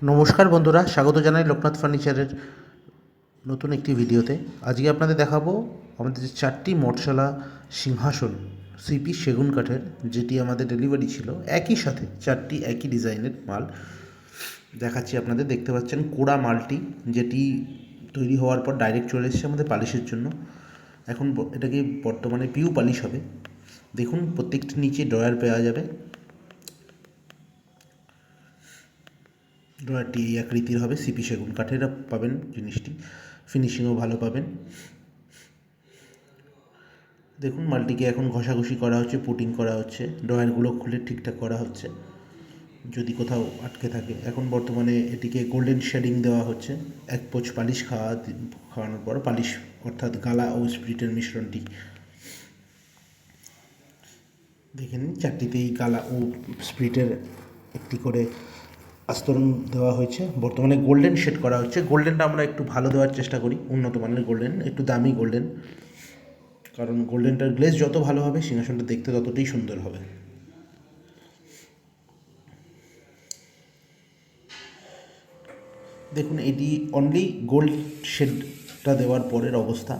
নমস্কার বন্ধুরা, স্বাগত জানাই লোকনাথ ফার্নিচারের নতুন একটি ভিডিওতে। আজকে আপনাদের দেখাবো আমাদের যে 4টি মঠশালা সিংহাসন সিপি সেগুন কাঠের, যেটি আমাদের ডেলিভারি ছিল। একই সাথে 4টি একই ডিজাইনের মাল দেখাচ্ছি আপনাদের। দেখতে পাচ্ছেন কোড়া মালটি, যেটি তৈরি হওয়ার পর ডাইরেক্ট চলে এসেছে আমাদের পালিশের জন্য। এখন এটাকে বর্তমানে পিউ পালিশ হবে। দেখুন, প্রত্যেকটি নিচে ড্রয়ার পাওয়া যাবে। ড্রয়ারটি এই আকৃতির হবে, সিপি সেগুন কাঠের পাবেন জিনিসটি। ফিনিশিংও ভালো পাবেন। দেখুন, মালটিকে এখন ঘষাঘষি করা হচ্ছে, পুটিং করা হচ্ছে, ড্রয়ারগুলো খুলে ঠিকঠাক করা হচ্ছে যদি কোথাও আটকে থাকে। এখন বর্তমানে এটিকে গোল্ডেন শেডিং দেওয়া হচ্ছে। এক পোচ পালিশ খাওয়ানোর পর, পালিশ অর্থাৎ গালা ও স্প্রিটের মিশ্রণটি। দেখে নিন, 4টিতেই গালা ও স্প্রিটের একটি করে আস্তরণ দেওয়া হয়েছে। বর্তমানে গোল্ডেন শেড করা হচ্ছে। গোল্ডেনটা আমরা একটু ভালো দেওয়ার চেষ্টা করি, উন্নত মানের গোল্ডেন, একটু দামি গোল্ডেন, কারণ গোল্ডেনটার গ্লেজ যত ভালো হবে সিংহাসনটা দেখতে ততটাই সুন্দর হবে। দেখুন, এটি অনলি গোল্ড শেডটা দেওয়ার পরের অবস্থা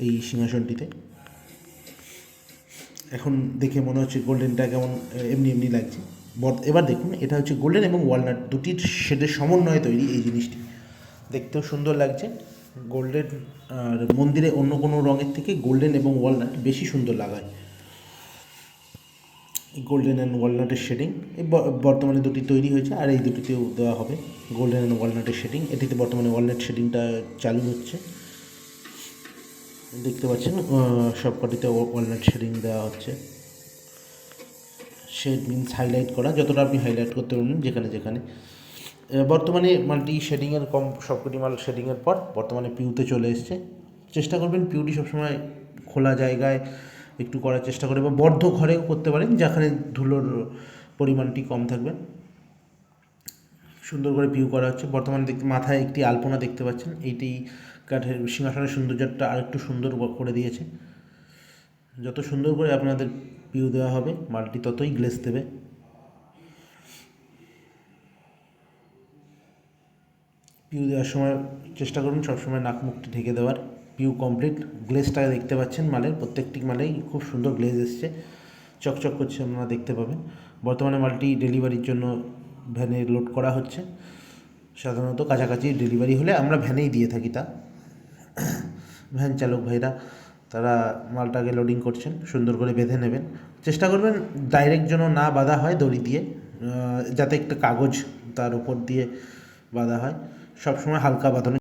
এই সিংহাসনটিতে। এখন দেখে মনে হচ্ছে গোল্ডেনটা কেমন এমনি এমনি লাগছে। এবার দেখুন, এটা হচ্ছে গোল্ডেন এবং ওয়ালনাট দুটির শেডের সমন্বয়ে তৈরি এই জিনিসটি। দেখতেও সুন্দর লাগছে। গোল্ডেন আর মন্দিরে অন্য কোনো রঙের থেকে গোল্ডেন এবং ওয়ালনাট বেশি সুন্দর লাগায়। গোল্ডেন অ্যান্ড ওয়ালনাটের শেডিং বর্তমানে দুটি তৈরি হয়েছে, আর এই দুটিতেও দেওয়া হবে গোল্ডেন অ্যান্ড ওয়ালনাটের শেডিং। এটিতে বর্তমানে ওয়ালনাট শেডিংটা চালু হচ্ছে। দেখতে পাচ্ছেন সবকটিতে ওয়ালনাট শেডিং দেওয়া হচ্ছে। শেড মিনস হাইলাইট করা, যতটা আপনি হাইলাইট করতে পারবেন যেখানে যেখানে। বর্তমানে মালটি শেডিংয়ের সবকটি মাল শেডিংয়ের পর বর্তমানে পিউতে চলে এসছে। চেষ্টা করবেন পিউটি সবসময় খোলা জায়গায় একটু করার চেষ্টা করে, বা বদ্ধ ঘরেও করতে পারেন যেখানে ধুলোর পরিমাণটি কম থাকবে। সুন্দর করে পিউ করা হচ্ছে। বর্তমানে মাথায় একটি আলপনা দেখতে পাচ্ছেন। এইটি কাঠের সিংহাসনের সৌন্দর্যটা আরেকটু সুন্দর করে দিয়েছে। যত সুন্দর করে আপনাদের পিউ দেওয়া হবে, মালটি ততই গ্লেজ দেবে। পিউ দেওয়ার সময় চেষ্টা করুন সবসময় নাক মুখটি ঢেকে দেওয়ার। পিউ কমপ্লিট। গ্লেজটা দেখতে পাচ্ছেন মালের, প্রত্যেকটি মালেই খুব সুন্দর গ্লেজ এসছে, চকচক করছে, আপনারা দেখতে পাবেন। বর্তমানে মালটি ডেলিভারির জন্য ভ্যানে লোড করা হচ্ছে। সাধারণত কাছাকাছি ডেলিভারি হলে আমরা ভ্যানেই দিয়ে থাকি। ভ্যান চালক ভাইরা তারা মালটাকে লোডিং করছেন, সুন্দর করে বেঁধে নেবেন। চেষ্টা করবেন ডাইরেক্ট যেন না বাঁধা হয় দড়ি দিয়ে, যাতে একটা কাগজ তার উপর দিয়ে বাঁধা হয়। সবসময় হালকা বাঁধানো